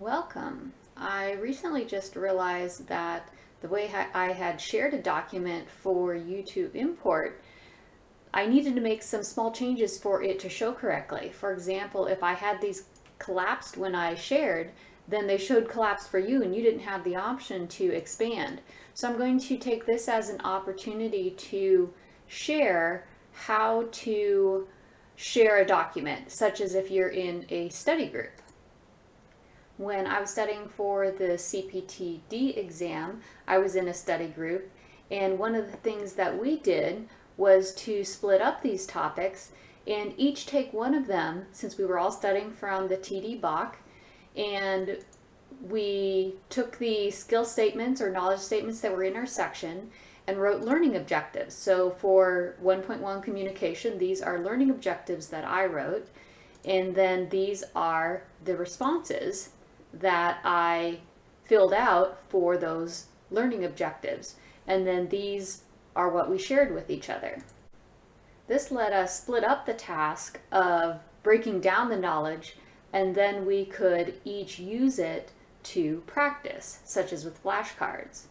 Welcome. I recently just realized that the way I had shared a document for you to import, I needed to make some small changes for it to show correctly. For example, if I had these collapsed when I shared, then they showed collapsed for you and you didn't have the option to expand. So I'm going to take this as an opportunity to share how to share a document, such as if you're in a study group. When I was studying for the CPTD exam, I was in a study group, and one of the things that we did was to split up these topics and each take one of them, since we were all studying from the TD Bach, and we took the skill statements or knowledge statements that were in our section and wrote learning objectives. So for 1.1 communication, these are learning objectives that I wrote, and then these are the responses that I filled out for those learning objectives. And then these are what we shared with each other. This let us split up the task of breaking down the knowledge, and then we could each use it to practice, such as with flashcards.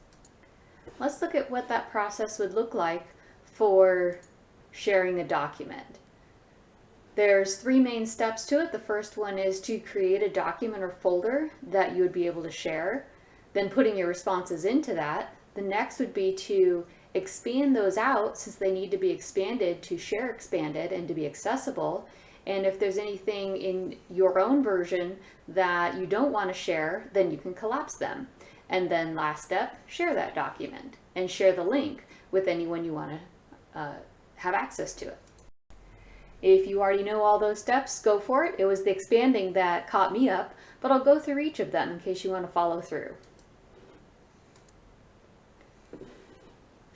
Let's look at what that process would look like for sharing a document. There's three main steps to it. The first one is to create a document or folder that you would be able to share, then putting your responses into that. The next would be to expand those out, since they need to be expanded to share expanded and to be accessible. And if there's anything in your own version that you don't want to share, then you can collapse them. And then last step, share that document and share the link with anyone you want to have access to it. If you already know all those steps, go for it. It was the expanding that caught me up, but I'll go through each of them in case you want to follow through.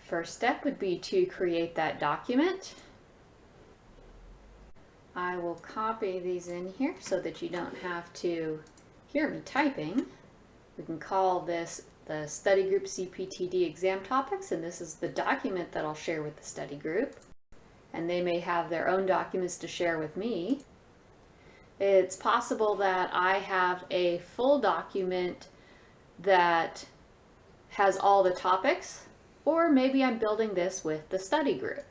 First step would be to create that document. I will copy these in here so that you don't have to hear me typing. We can call this the study group CPTD exam topics, and this is the document that I'll share with the study group. And they may have their own documents to share with me. It's possible that I have a full document that has all the topics, or maybe I'm building this with the study group.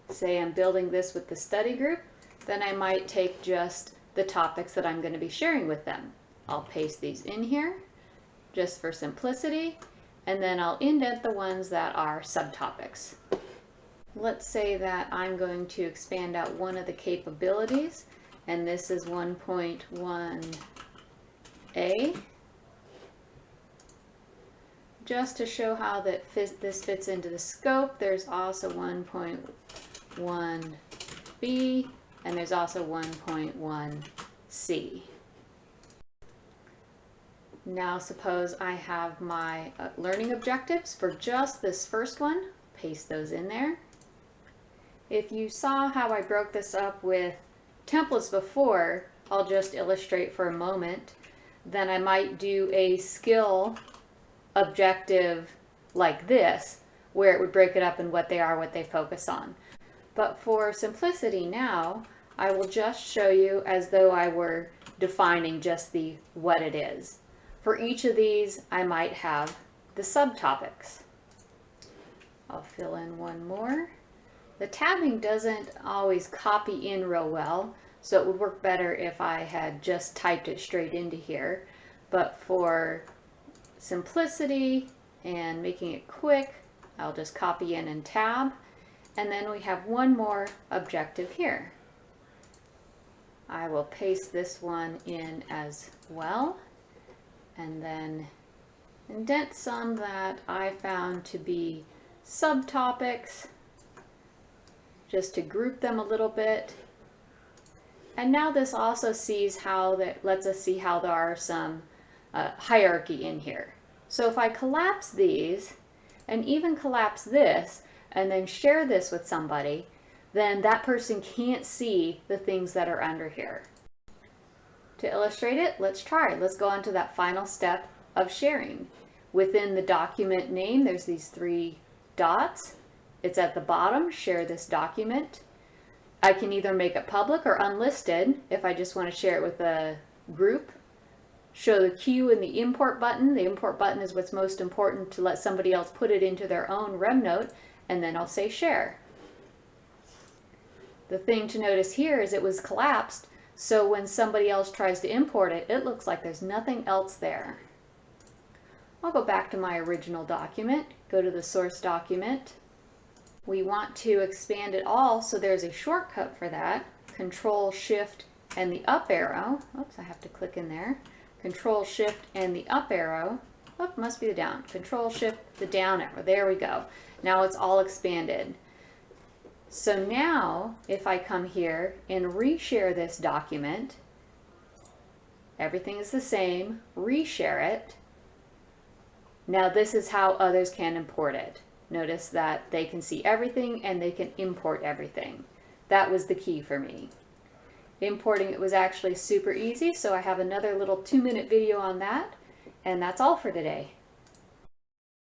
Say I'm building this with the study group, then I might take just the topics that I'm going to be sharing with them. I'll paste these in here just for simplicity, and then I'll indent the ones that are subtopics. Let's say that I'm going to expand out one of the capabilities, and this is 1.1a. Just to show how that this fits into the scope, there's also 1.1b, and there's also 1.1c. Now suppose I have my learning objectives for just this first one. Paste those in there. If you saw how I broke this up with templates before, I'll just illustrate for a moment. Then I might do a skill objective like this, where it would break it up in what they are, what they focus on. But for simplicity now, I will just show you as though I were defining just the what it is. For each of these, I might have the subtopics. I'll fill in one more. The tabbing doesn't always copy in real well, so it would work better if I had just typed it straight into here. But for simplicity and making it quick, I'll just copy in and tab. And then we have one more objective here. I will paste this one in as well, and then indent some that I found to be subtopics, just to group them a little bit. And now this also sees how that lets us see how there are some hierarchy in here. So if I collapse these and even collapse this and then share this with somebody, then that person can't see the things that are under here. To illustrate it, let's try. Let's go on to that final step of sharing. Within the document name, there's these three dots. It's at the bottom, share this document. I can either make it public or unlisted if I just want to share it with a group. Show the queue in the import button. The import button is what's most important to let somebody else put it into their own RemNote, and then I'll say share. The thing to notice here is it was collapsed, so when somebody else tries to import it, it looks like there's nothing else there. I'll go back to my original document, go to the source document. We want to expand it all, so there's a shortcut for that. Control Shift and the up arrow. Oops, I have to click in there. Control Shift and the up arrow. Oh, must be the down. Control Shift, the down arrow. There we go. Now it's all expanded. So now, if I come here and reshare this document, everything is the same, reshare it. Now this is how others can import it. Notice that they can see everything and they can import everything. That was the key for me. Importing it was actually super easy, so I have another little 2-minute video on that, and that's all for today.